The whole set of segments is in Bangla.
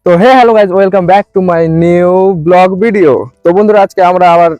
তো hello guys, welcome back to my new blog video. তো বন্ধুরা, আজকে আমরা আবার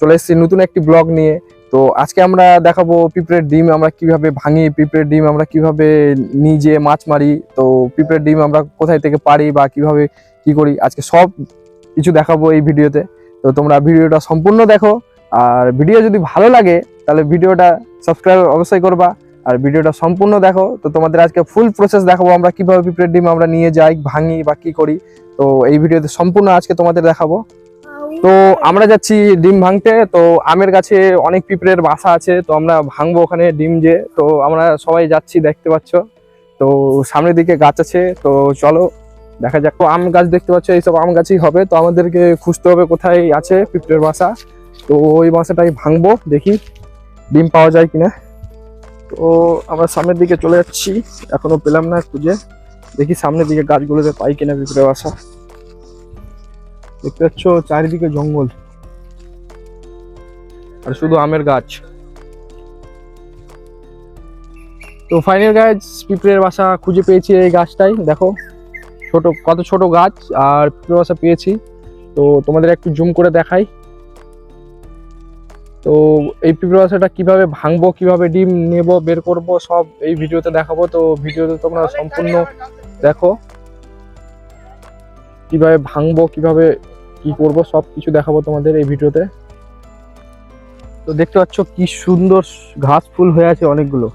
চলে এসেছি নতুন একটি ব্লগ নিয়ে। তো আজকে আমরা দেখাবো পিঁপড়ের ডিম আমরা কিভাবে ভাঙি, পিঁপড়ের ডিম আমরা কিভাবে নিজে মাছ মারি, তো পিঁপড়ের ডিম আমরা কোথায় থেকে পারি বা কিভাবে কি করি, আজকে সব কিছু দেখাবো এই ভিডিওতে। তো তোমরা ভিডিওটা সম্পূর্ণ দেখো, আর ভিডিও যদি ভালো লাগে তাহলে ভিডিওটা সাবস্ক্রাইব অবশ্যই করবা, আর ভিডিওটা সম্পূর্ণ দেখো। তো তোমাদের আজকে ফুল প্রসেস দেখাবো আমরা কিভাবে পিঁপড়ের ডিম আমরা নিয়ে যাই, ভাঙি বা কি করি। তো এই ভিডিওতে সম্পূর্ণ আজকে তোমাদের দেখাবো। তো আমরা যাচ্ছি ডিম ভাঙতে। তো আমের গাছে অনেক পিঁপড়ের বাসা আছে, তো আমরা ভাঙবো ওখানে ডিম যে। তো আমরা সবাই যাচ্ছি, দেখতে পাচ্ছ। তো সামনের দিকে গাছ আছে, তো চলো দেখা যাক। তো আম গাছ দেখতে পাচ্ছ, এইসব আম গাছই হবে। তো আমাদেরকে খুঁজতে হবে কোথায় আছে পিঁপড়ের বাসা। তো ওই বাসাটাই ভাঙবো, দেখি ডিম পাওয়া যায় কিনা। তো আমরা সামনের দিকে চলে যাচ্ছি, এখনো পেলাম না খুঁজে। দেখি সামনের দিকে গাছগুলোতে পাই কিনা পিঁপড়ে বাসা। দেখতে পাচ্ছ চারিদিকে জঙ্গল আর শুধু আমের গাছ। তো ফাইনাল গাছ, পিঁপড়ের বাসা খুঁজে পেয়েছি এই গাছটাই। দেখো ছোট, কত ছোট গাছ, আর পিঁপড়ের বাসা পেয়েছি। তো তোমাদের একটু জুম করে দেখাই। তো এই পিঁপড়ে বাসাটা কিভাবে ভাঙবো, কিভাবে ডিম নেব, বের করব, সব এই ভিডিওতে দেখাবো। তো ভিডিওতে তোমরা সম্পূর্ণ দেখো, কিভাবে ভাঙবো, কিভাবে কি করব, সব কিছু দেখাবো তোমাদের এই ভিডিওতে। তো দেখতে পাচ্ছ কি সুন্দর ঘাস ফুল হয়ে আছে, অনেকগুলো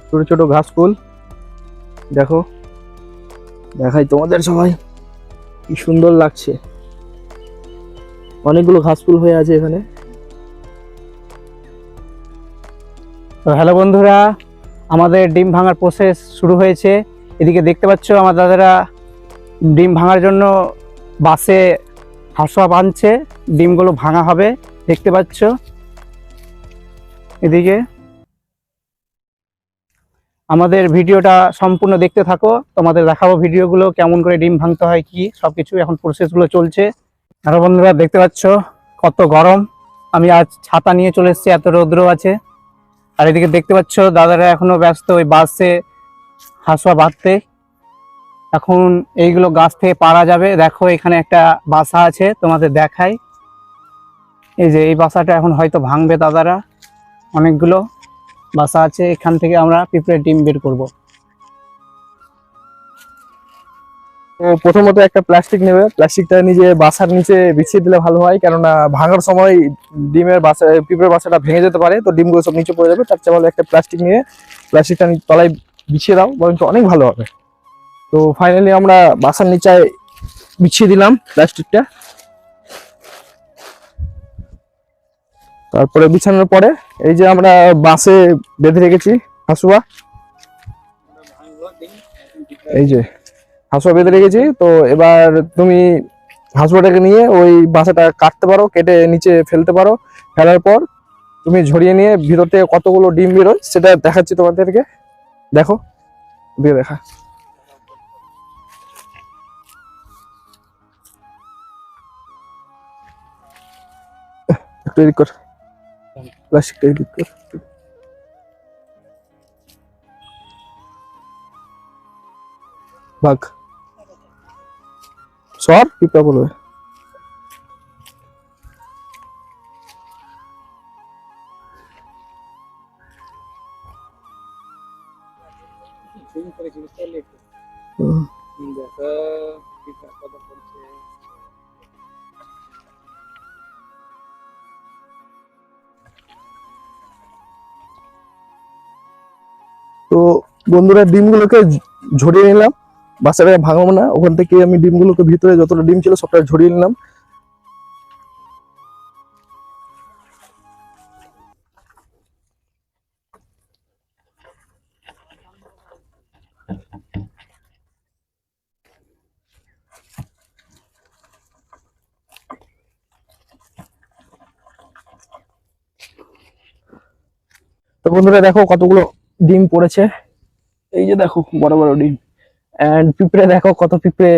ছোট ছোট ঘাস ফুল। দেখো দেখাই তোমাদের সবাই, কি সুন্দর লাগছে। অনেকগুলো ঘাস ফুল হয়ে আছে এখানে। তো হ্যালো বন্ধুরা, আমাদের ডিম ভাঙার প্রসেস শুরু হয়েছে। এদিকে দেখতে পাচ্ছ আমার দাদারা ডিম ভাঙার জন্য বাসে হাঁসুয়া বাঁধছে, ডিমগুলো ভাঙা হবে দেখতে পাচ্ছ। এদিকে আমাদের ভিডিওটা সম্পূর্ণ দেখতে থাকো, তোমাদের দেখাবো ভিডিওগুলো কেমন করে ডিম ভাঙতে হয়, কি সব কিছু এখন প্রসেসগুলো চলছে। হ্যালো বন্ধুরা, দেখতে পাচ্ছ কত গরম। আমি আজ ছাতা নিয়ে চলে এসেছি, এত রৌদ্র আছে। আর এদিকে দেখতে পাচ্ছ দাদারা এখনো ব্যস্ত ওই বাসে হাঁসুয়া বাঁধতে। এখন এইগুলো গাছ থেকে পাড়া যাবে। দেখো এখানে একটা বাসা আছে, তোমাদের দেখাই। এই যে এই বাসাটা এখন হয়তো ভাঙবে দাদারা। অনেকগুলো বাসা আছে, এখান থেকে আমরা পিঁপড়ের ডিম বের করব। তো প্রথমত একটা প্লাস্টিক নেবে, প্লাস্টিকটা নিজে বাসার নিচে বিছিয়ে দিলে ভালো হয়, কেননা ভাঙার সময় ডিমের বাসা, পিঁপড়ের বাসাটা ভেঙে যেতে পারে। তো ডিমগুলো সব নিচে পড়ে যাবে, তার চেয়ে ভালো একটা প্লাস্টিক নিয়ে প্লাস্টিকটা তলায় বিছিয়ে দাও, বরঞ্চ অনেক ভালো হবে। তো ফাইনালি আমরা বাসার নিচে বিছিয়ে দিলাম প্লাস্টিকটা। তারপরে বিছানোর পরে এই যে আমরা বাসে বেঁধে রেখেছি হাঁসুয়া, এই যে হাঁসুয়া বেঁধে রেখেছি। তো এবার তুমি হাঁসুয়াটাকে নিয়ে ওই বাসাটা কাটতে পারো, কেটে নিচে ফেলতে পারো। ফেলার পর তুমি ঝরিয়ে নিয়ে ভিতর থেকে কতগুলো ডিম বেরোয় সেটা দেখাচ্ছি তোমাদেরকে। দেখো, দিয়ে দেখা, একটু এদিক কর, প্লাস্টিকটা এদিক কর। ভাগ সর, পিঁপড়া বলবে। তো বন্ধুরা, ডিমগুলোকে ঝরিয়ে নিলাম, বাচ্চাটা ভাঙাবো না। ওখান থেকে আমি ডিমগুলোকে ভিতরে যতটা ডিম ছিল সবটা ঝরিয়ে নিলাম। তো বন্ধুরা দেখো কতগুলো ডিম পড়েছে, এই যে দেখো বড় বড় ডিম। এন্ড পিঁপড়ে দেখো কত পিঁপড়ে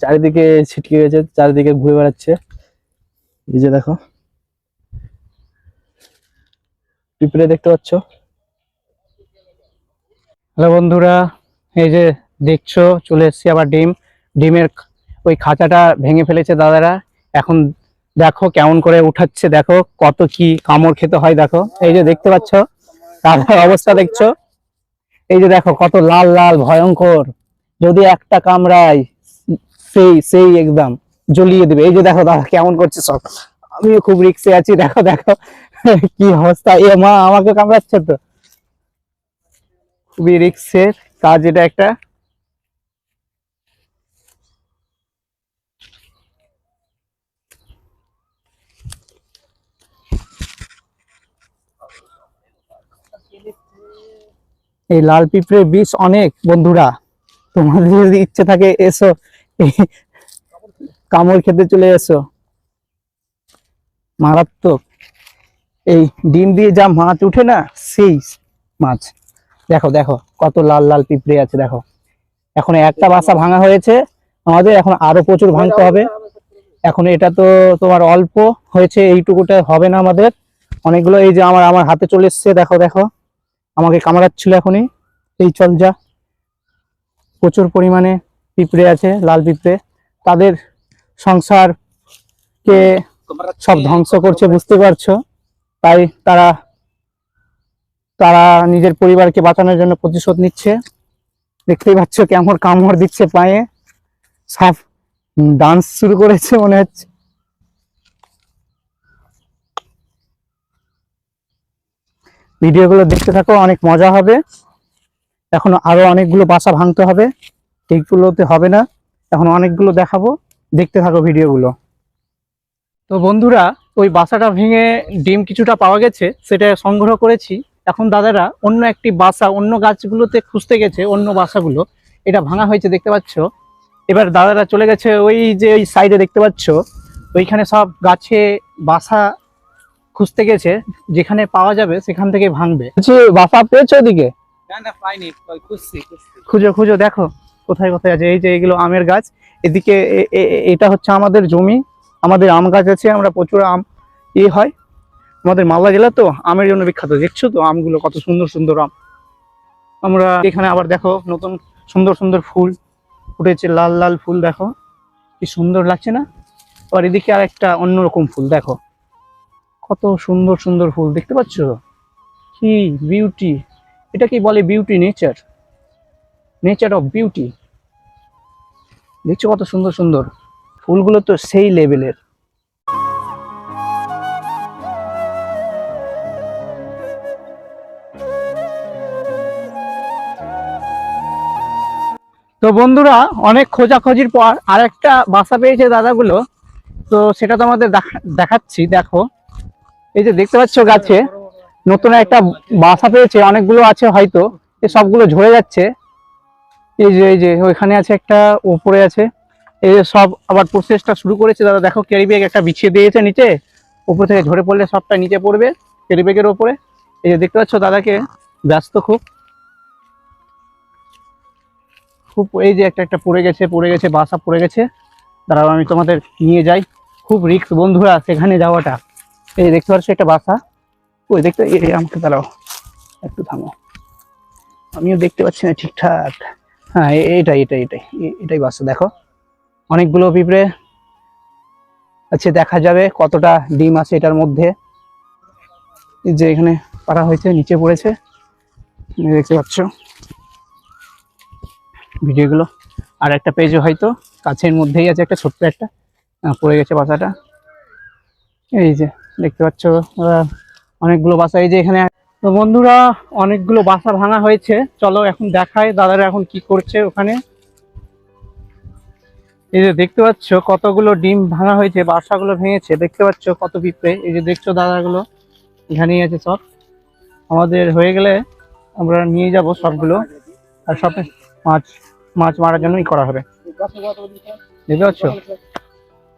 চারিদিকে ছিটকে গেছে, চারিদিকে ঘুরে বেড়াচ্ছে। এই যে দেখো পিঁপড়ে দেখতে পাচ্ছ। হ্যালো বন্ধুরা, এই যে দেখছো চলে এসেছি আবার ডিমের ওই খাঁচাটা ভেঙে ফেলেছে দাদারা। এখন দেখো কেমন করে উঠাচ্ছে, দেখো কত কি কামড় খেতে হয়। দেখো এই যে দেখতে পাচ্ছ দাদার অবস্থা দেখছো, এই যে দেখো কত লাল লাল ভয়ঙ্কর, যদি একটা কামড়ায় সেই সেই একদম জ্বলিয়ে দিবে। এই যে দেখো দাদা কেমন করছে সব, আমিও খুব রিক্সে আছি। দেখো দেখো কি অবস্থা, এ মা আমাকে কামড়াচ্ছে তো, খুবই রিক্সের কাজ এটা একটা। এই লাল পিঁপড়ের বিষ অনেক বন্ধুরা, তোমাদের যদি ইচ্ছে থাকে এসো, এই কামড় খেতে চলে এসো, মারাত্মক। এই ডিম দিয়ে যা মাছ উঠে না, সেই মাছ। দেখো দেখো কত লাল লাল পিঁপড়ে আছে দেখো। এখন একটা বাসা ভাঙা হয়েছে আমাদের, এখন আরো প্রচুর ভাঙতে হবে। এখন এটা তো তোমার অল্প হয়েছে, এইটুকুটা হবে না আমাদের, অনেকগুলো। এই যে আমার আমার হাতে চলে এসছে, দেখো দেখো আমাকে কামড়াচ্ছিল এখনই। এই চল যা, প্রচুর পরিমাণে পিঁপড়ে আছে, লাল পিঁপড়ে, তাদের সংসারকে সব ধ্বংস করছে, বুঝতে পারছো। তাই তারা তারা নিজের পরিবারকে বাঁচানোর জন্য প্রতিশোধ নিচ্ছে। দেখতেই পাচ্ছ কেমন কামড় দিচ্ছে পায়ে, সাপ ডান্স শুরু করেছে মনে হচ্ছে। ভিডিওগুলো দেখতে থাকো, অনেক মজা হবে। এখন আরো অনেকগুলো বাসা ভাঙতে হবে, এইগুলোতে হবে না, এখন অনেকগুলো দেখাবো, দেখতে থাকো ভিডিওগুলো। তো বন্ধুরা, ওই বাসাটা ভেঙে ডিম কিছুটা পাওয়া গেছে, সেটা সংগ্রহ করেছি। এখন দাদারা অন্য একটি বাসা অন্য গাছগুলোতে খুঁজতে গেছে, অন্য বাসাগুলো, এটা ভাঙা হয়েছে দেখতে পাচ্ছ। এবার দাদারা চলে গেছে ওই যে ওই সাইডে দেখতে পাচ্ছ, ওইখানে সব গাছে বাসা খুঁজতে গেছে, যেখানে পাওয়া যাবে সেখান থেকে ভাঙবে। বাসা পেয়েছো ওদিকে? খুঁজো খুঁজো, দেখো কোথায় কোথায় আছে। এই যে এগুলো আমের গাছ, এদিকে এটা হচ্ছে আমাদের জমি, আমাদের আম গাছ আছে, আমরা প্রচুর আম হয়। আমাদের মালদা জেলা তো আমের জন্য বিখ্যাত, দেখছো তো আমগুলো কত সুন্দর সুন্দর আম। আমরা এখানে আবার দেখো নতুন সুন্দর সুন্দর ফুল ফুটেছে, লাল লাল ফুল, দেখো কি সুন্দর লাগছে না। আর এদিকে আর একটা অন্যরকম ফুল, দেখো কত সুন্দর সুন্দর ফুল, দেখতে পাচ্ছ কি বিউটি। এটা কি বলে beauty, nature, nature of beauty. দেখছো কত সুন্দর সুন্দর ফুলগুলো, তো সেই লেভেলের। তো বন্ধুরা, অনেক খোঁজাখুঁজির পর আরেকটা বাসা পেয়েছে দাদাগুলো, তো সেটা তো আমাদের দেখাচ্ছি। দেখো এই যে দেখতে পাচ্ছ গাছে নতুন একটা বাসা পেয়েছে, অনেকগুলো আছে হয়তো, এই সবগুলো ঝরে যাচ্ছে। এই যে ওইখানে আছে একটা, উপরে আছে, এই যে সব আবার প্রসেসটা শুরু করেছে দাদা। দেখো ক্যারি ব্যাগ একটা বিছিয়ে দিয়েছে নিচে, উপর থেকে ঝরে পড়লে সবটা নিচে পড়বে ক্যারি ব্যাগের ওপরে। এই যে দেখতে পাচ্ছ দাদাকে ব্যস্ত খুব খুব। এই যে একটা একটা পড়ে গেছে বাসা পড়ে গেছে, দাঁড়াও আমি তোমাদের নিয়ে যাই। খুব রিস্ক বন্ধুরা সেখানে যাওয়াটা। এই দেখতে পাচ্ছ একটা বাসা, ওই দেখতে, আমাকে দাঁড়াও একটু থামো, আমিও দেখতে পাচ্ছি না ঠিকঠাক। হ্যাঁ এটাই বাসা। দেখো অনেকগুলো পিঁপড়ে আছে, দেখা যাবে কতটা ডিম আছে এটার মধ্যে। এই যে এখানে পাড়া হয়েছে, নিচে পড়েছে, দেখতে পাচ্ছ ভিডিওগুলো। আর একটা পেজও হয়তো কাছের মধ্যেই আছে, একটা ছোট্ট একটা পড়ে গেছে বাসাটা। এই যে দেখতে পাচ্ছ অনেকগুলো বাসা এই যে এখানে। তো বন্ধুরা, অনেকগুলো বাসা ভাঙা হয়েছে, চলো এখন দেখায় দাদারা এখন কি করছে ওখানে। এই যে দেখতে পাচ্ছ কতগুলো ডিম ভাঙা হয়েছে, বাসাগুলো ভেঙেছে, দেখতে পাচ্ছ কত পিঁপড়ে। এই যে দেখছো দাদাগুলো এখানেই আছে সব, আমাদের হয়ে গেলে আমরা নিয়ে যাব সবগুলো, আর সব মাছ মাছ মারার জন্যই করা হবে। দেখতে পাচ্ছ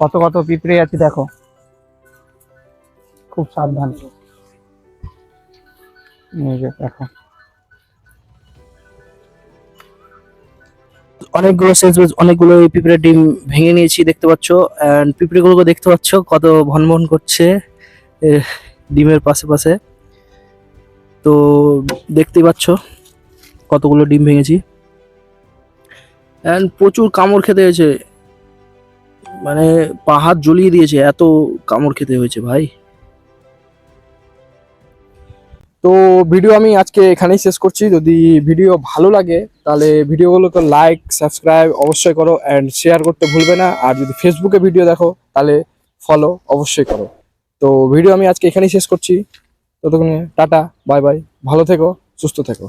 কত কত পিঁপড়ে আছে, দেখো খুব সাবধান। এই যে দেখো অনেকগুলো এই পিঁপড়ের ডিম ভেঙে নিয়েছি, দেখতে পাচ্ছ। এন্ড পিঁপড়েগুলোকে দেখতে পাচ্ছ কত ভনভন করছে ডিমের পাশে পাশে। তো দেখতেই পাচ্ছ কতগুলো ডিম ভেঙেছি, এন্ড প্রচুর কামড় খেতে হয়েছে। মানে পা হাত জ্বলিয়ে দিয়েছে, এত কামড় খেতে হয়েছে ভাই। তো ভিডিও আমি আজকে এখানেই শেষ করছি। যদি ভিডিও ভালো লাগে তাহলে ভিডিওগুলোকে লাইক সাবস্ক্রাইব অবশ্যই করো অ্যান্ড শেয়ার করতে ভুলবে না। আর যদি ফেসবুকে ভিডিও দেখো তাহলে ফলো অবশ্যই করো। তো ভিডিও আমি আজকে এখানেই শেষ করছি। ততক্ষণে টাটা, বাই বাই, ভালো থেকো, সুস্থ থেকো।